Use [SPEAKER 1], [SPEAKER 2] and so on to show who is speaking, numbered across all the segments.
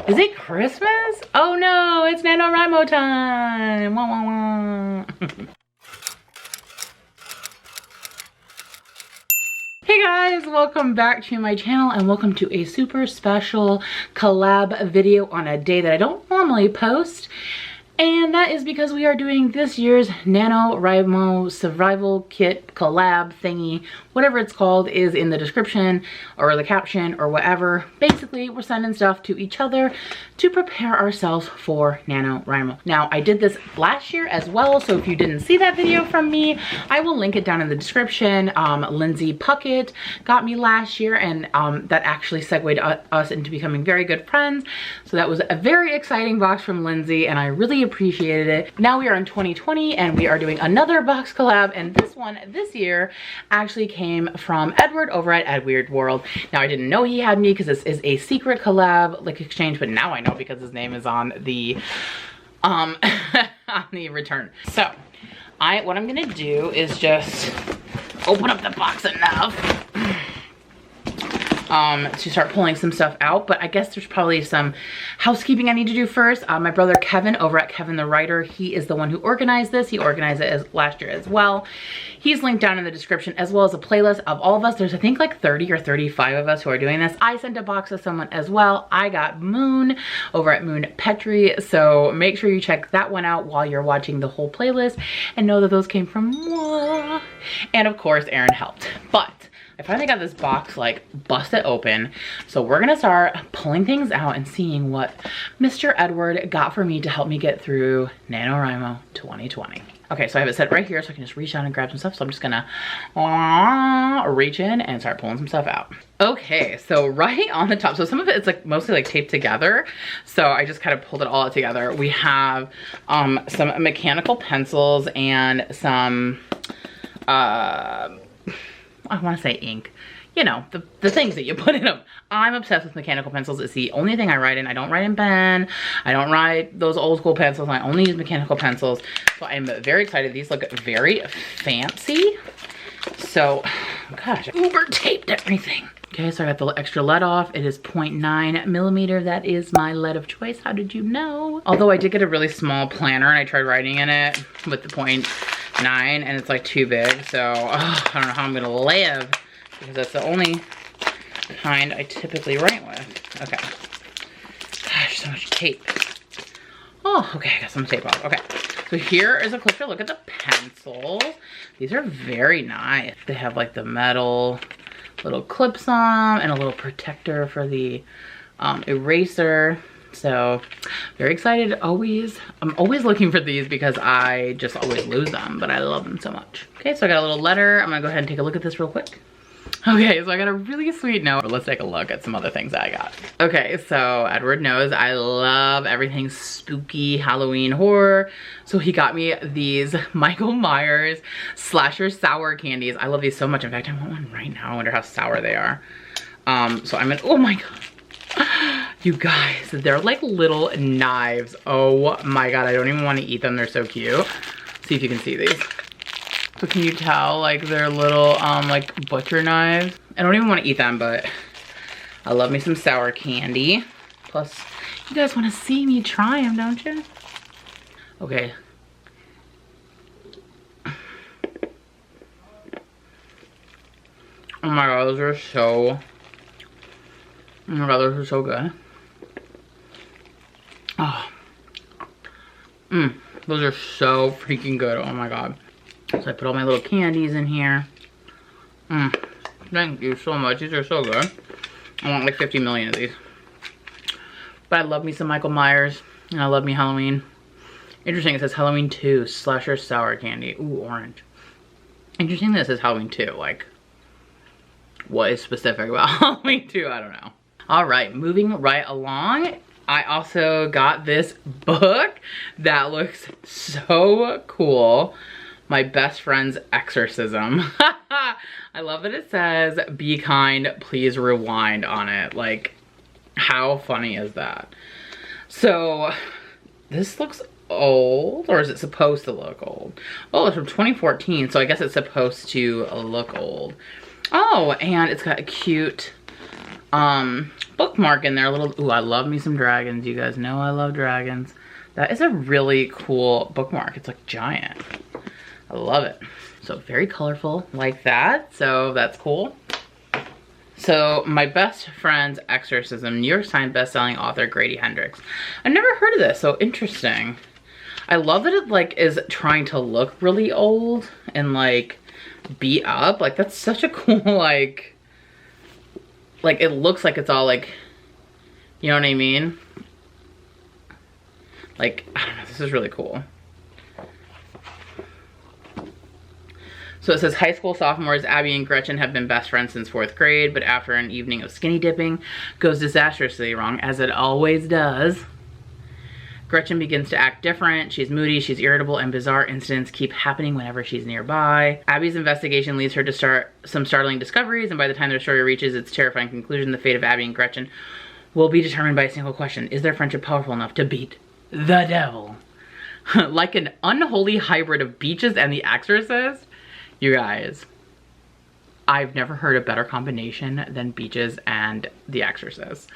[SPEAKER 1] Is it Christmas? Oh no, it's NaNoWriMo time. Wah, wah, wah. Hey guys, welcome back to my channel and welcome to a super special collab video on a day that I don't normally post. And that is because we are doing this year's NaNoWriMo survival kit collab thingy. Whatever it's called is in the description or the caption or whatever. Basically, we're sending stuff to each other to prepare ourselves for NaNoWriMo. Now, I did this last year as well, so if you didn't see that video from me, I will link it down in the description. Lindsay Puckett got me last year, and that actually segued us into becoming very good friends. So that was a very exciting box from Lindsay, and I really appreciated it. Now we are in 2020, and we are doing another box collab, and this one this year actually came from Edward over at Ed Weird World. Now I didn't know he had me because this is a secret collab like exchange, but now I know because his name is on the on the return. So what I'm gonna do is just open up the box enough to start pulling some stuff out, but I guess there's probably some housekeeping I need to do first. My brother Kevin over at Kevin the Writer, he is the one who organized this. He organized it last year as well. He's linked down in the description, as well as a playlist of all of us. There's I think like 30 or 35 of us who are doing this. I sent a box to someone as well. I got Moon over at Moon Petri, so make sure you check that one out while you're watching the whole playlist and know that those came from moi. And of course Aaron helped, but I finally got this box like busted open. So we're gonna start pulling things out and seeing what Mr. Edward got for me to help me get through NaNoWriMo 2020. Okay, so I have it set right here so I can just reach out and grab some stuff. So I'm just gonna reach in and start pulling some stuff out. Okay, so right on the top, so some of it it's like mostly like taped together. So I just kind of pulled it all together. We have some mechanical pencils and some, I want to say ink. You know, the things that you put in them. I'm obsessed with mechanical pencils. It's the only thing I write in. I don't write in pen. I don't write those old school pencils. I only use mechanical pencils. So I'm very excited. These look very fancy. So, gosh, uber taped everything. Okay, so I got the extra lead off. It is 0.9 millimeter. That is my lead of choice. How did you know? Although I did get a really small planner and I tried writing in it with the 0.9 and it's like too big. So I don't know how I'm gonna live because that's the only kind I typically write with. Okay. Gosh, so much tape. Oh, okay, I got some tape off. Okay, so here is a closer look at the pencils. These are very nice. They have like the metal little clips on and a little protector for the eraser. So very excited. I'm always looking for these because I just always lose them, but I love them so much. Okay, so I got a little letter. I'm gonna go ahead and take a look at this real quick. Okay, so I got a really sweet note, but let's take a look at some other things that I got. Okay, so Edward knows I love everything spooky, Halloween, horror. So he got me these Michael Myers slasher sour candies. I love these so much. In fact, I want one right now. I wonder how sour they are. So I'm gonna, oh my God. You guys, they're like little knives. Oh my God, I don't even want to eat them. They're so cute. See if you can see these. So can you tell, like they're little like butcher knives? I don't even want to eat them, but I love me some sour candy. Plus, you guys want to see me try them, don't you? Okay. Oh my God, those are so, oh my God, those are so good. Oh, those are so freaking good. Oh my God. So I put all my little candies in here. Thank you so much. These are so good. I want like 50 million of these. But I love me some Michael Myers and I love me Halloween. Interesting, it says Halloween 2 slasher sour candy. Ooh, orange. Interesting that it says Halloween 2. Like, what is specific about Halloween 2? I don't know. All right, moving right along. I also got this book that looks so cool. My Best Friend's Exorcism. I love that it says, "Be kind, please rewind" on it. Like, how funny is that? So, this looks old, or is it supposed to look old? Oh, it's from 2014, so I guess it's supposed to look old. Oh, and it's got a cute bookmark in there, a little, ooh, I love me some dragons. You guys know I love dragons. That is a really cool bookmark. It's like giant. I love it. So very colorful like that. So that's cool. So my best friend's exorcism, New York Times bestselling author Grady Hendrix. I've never heard of this, so interesting. I love that it like is trying to look really old and like beat up. Like that's such a cool like it looks like it's all like, you know what I mean? Like, I don't know, this is really cool. So it says, high school sophomores Abby and Gretchen have been best friends since 4th grade, but after an evening of skinny dipping goes disastrously wrong, as it always does. Gretchen begins to act different. She's moody, she's irritable, and bizarre incidents keep happening whenever she's nearby. Abby's investigation leads her to some startling discoveries, and by the time their story reaches its terrifying conclusion, the fate of Abby and Gretchen will be determined by a single question. Is their friendship powerful enough to beat the devil? Like an unholy hybrid of Beaches and The Exorcist. You guys, I've never heard a better combination than Beaches and The Exorcist.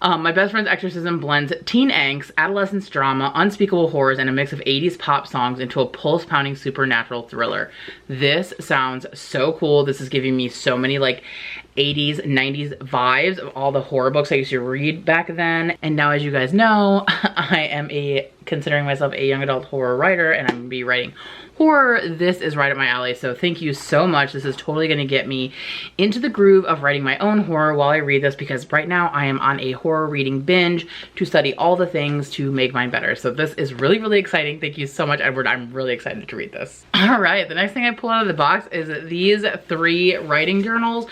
[SPEAKER 1] My best friend's exorcism blends teen angst, adolescence drama, unspeakable horrors, and a mix of 80s pop songs into a pulse-pounding supernatural thriller. This sounds so cool. This is giving me so many like 80s, 90s vibes of all the horror books I used to read back then. And now, as you guys know, I am considering myself a young adult horror writer, and I'm gonna be writing horror. This is right up my alley, so thank you so much. This is totally gonna get me into the groove of writing my own horror while I read this, because right now I am on a horror reading binge to study all the things to make mine better. So this is really, really exciting. Thank you so much, Edward. I'm really excited to read this. All right, the next thing I pull out of the box is these 3 writing journals,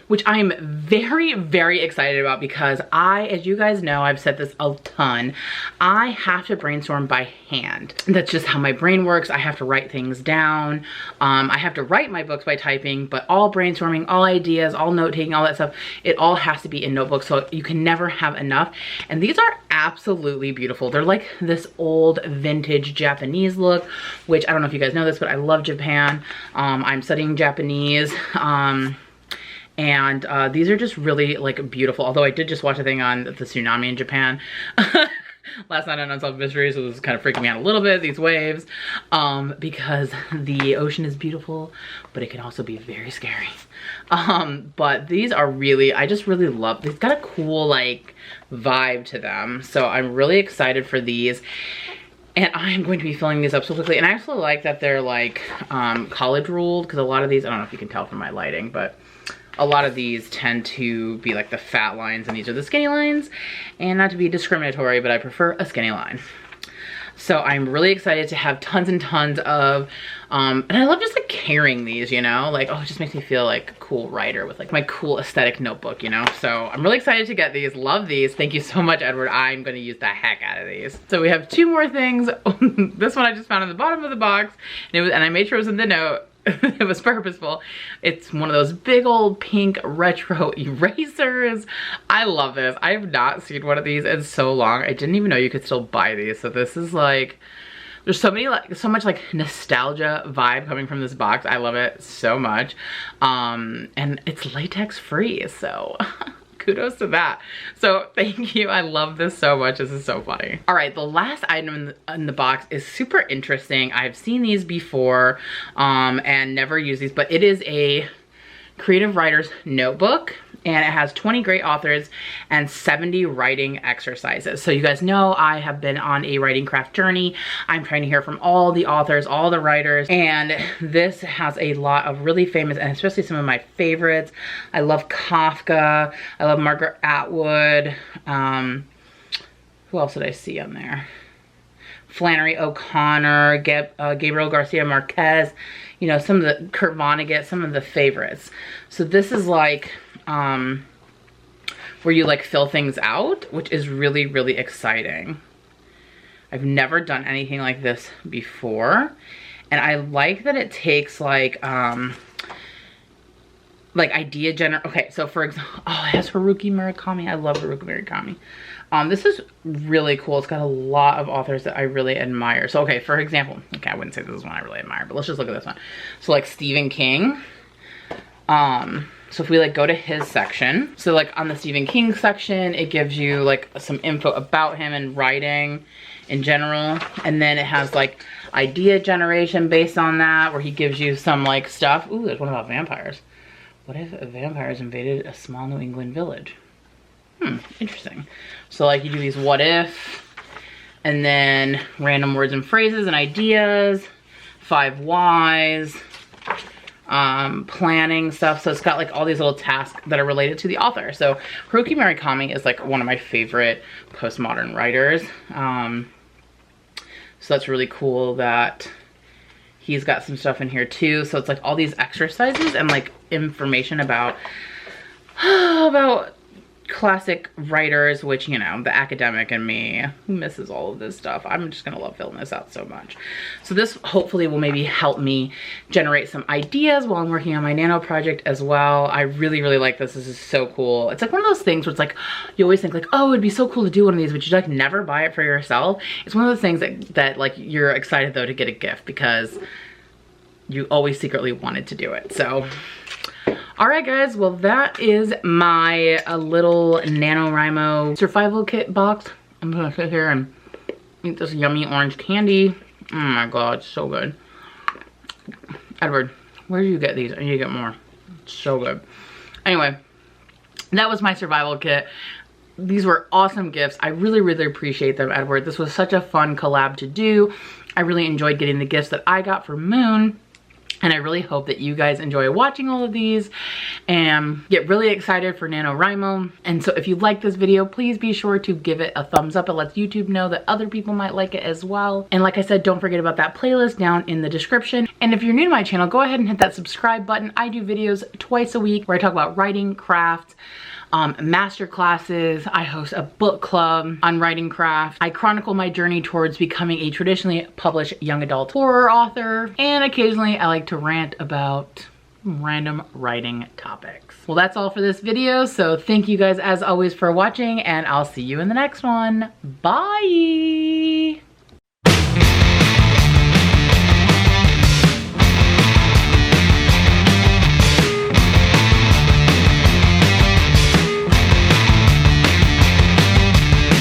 [SPEAKER 1] which I am very, very excited about, because as you guys know, I've said this a ton, I have to brainstorm by hand. That's just how my brain works. I have to write things down. I have to write my books by typing, but all brainstorming, all ideas, all note-taking, all that stuff, it all has to be in notebooks, so you can never have enough. And these are absolutely beautiful. They're like this old vintage Japanese look, which I don't know if you guys know this, but I love Japan. I'm studying Japanese. And these are just really like beautiful. Although I did just watch a thing on the tsunami in Japan last night on Unsolved Mysteries, so this is kind of freaking me out a little bit, these waves, because the ocean is beautiful, but it can also be very scary. But these are really, I just really love, they've got a cool like vibe to them. So I'm really excited for these. And I'm going to be filling these up so quickly. And I also like that they're like college ruled, because a lot of these, I don't know if you can tell from my lighting, but a lot of these tend to be like the fat lines and these are the skinny lines. And not to be discriminatory, but I prefer a skinny line. So I'm really excited to have tons and tons of, and I love just like carrying these, you know, like, oh, it just makes me feel like a cool writer with like my cool aesthetic notebook, you know? So I'm really excited to get these, love these. Thank you so much, Edward. I'm gonna use the heck out of these. So we have 2 more things. This one I just found in the bottom of the box, and I made sure it was in the note. It was purposeful. It's one of those big old pink retro erasers. I love this. I have not seen one of these in so long. I didn't even know you could still buy these. So this is like, there's so much like nostalgia vibe coming from this box. I love it so much. And it's latex free, so kudos to that. So thank you. I love this so much. This is so funny. All right, the last item in the box is super interesting. I've seen these before and never used these, but it is a creative writer's notebook, and it has 20 great authors and 70 writing exercises. So you guys know I have been on a writing craft journey. I'm trying to hear from all the authors, all the writers, and this has a lot of really famous, and especially some of my favorites. I love Kafka. I love Margaret Atwood. Who else did I see on there? Flannery O'Connor, Gabriel Garcia Marquez, you know, some of the Kurt Vonnegut, some of the favorites. So this is like where you like fill things out, which is really, really exciting. I've never done anything like this before. And I like that it takes like idea okay, so for example, oh, it has Haruki Murakami. I love Haruki Murakami. This is really cool. It's got a lot of authors that I really admire. So, okay, for example, okay, I wouldn't say this is one I really admire, but let's just look at this one. So, like Stephen King. So if we like go to his section, so like on the Stephen King section, it gives you like some info about him and writing in general. And then it has like idea generation based on that, where he gives you some like stuff. Ooh, there's one about vampires. What if vampires invaded a small New England village? Interesting. So like you do these what if, and then random words and phrases and ideas, 5 whys, planning stuff. So it's got like all these little tasks that are related to the author. So Haruki Murakami is like one of my favorite postmodern writers. So that's really cool that he's got some stuff in here too. So it's like all these exercises and like information about classic writers, which, you know, the academic and me, who misses all of this stuff. I'm just gonna love filling this out so much. So this hopefully will maybe help me generate some ideas while I'm working on my nano project as well. I really, really like this. This is so cool. It's like one of those things where it's like, you always think like, oh, it'd be so cool to do one of these, but you like never buy it for yourself. It's one of those things that like you're excited though to get a gift because you always secretly wanted to do it. So all right, guys, well, that is my little NaNoWriMo survival kit box. I'm gonna sit here and eat this yummy orange candy. Oh my God, it's so good. Edward, where do you get these? I need to get more. It's so good. Anyway, that was my survival kit. These were awesome gifts. I really, really appreciate them, Edward. This was such a fun collab to do. I really enjoyed getting the gifts that I got for Moon. And I really hope that you guys enjoy watching all of these and get really excited for NaNoWriMo. And so if you like this video, please be sure to give it a thumbs up. It lets YouTube know that other people might like it as well. And like I said, don't forget about that playlist down in the description. And if you're new to my channel, go ahead and hit that subscribe button. I do videos twice a week where I talk about writing, craft, master classes. I host a book club on writing craft. I chronicle my journey towards becoming a traditionally published young adult horror author. And occasionally I like to rant about random writing topics. Well, that's all for this video. So thank you guys as always for watching, and I'll see you in the next one. Bye.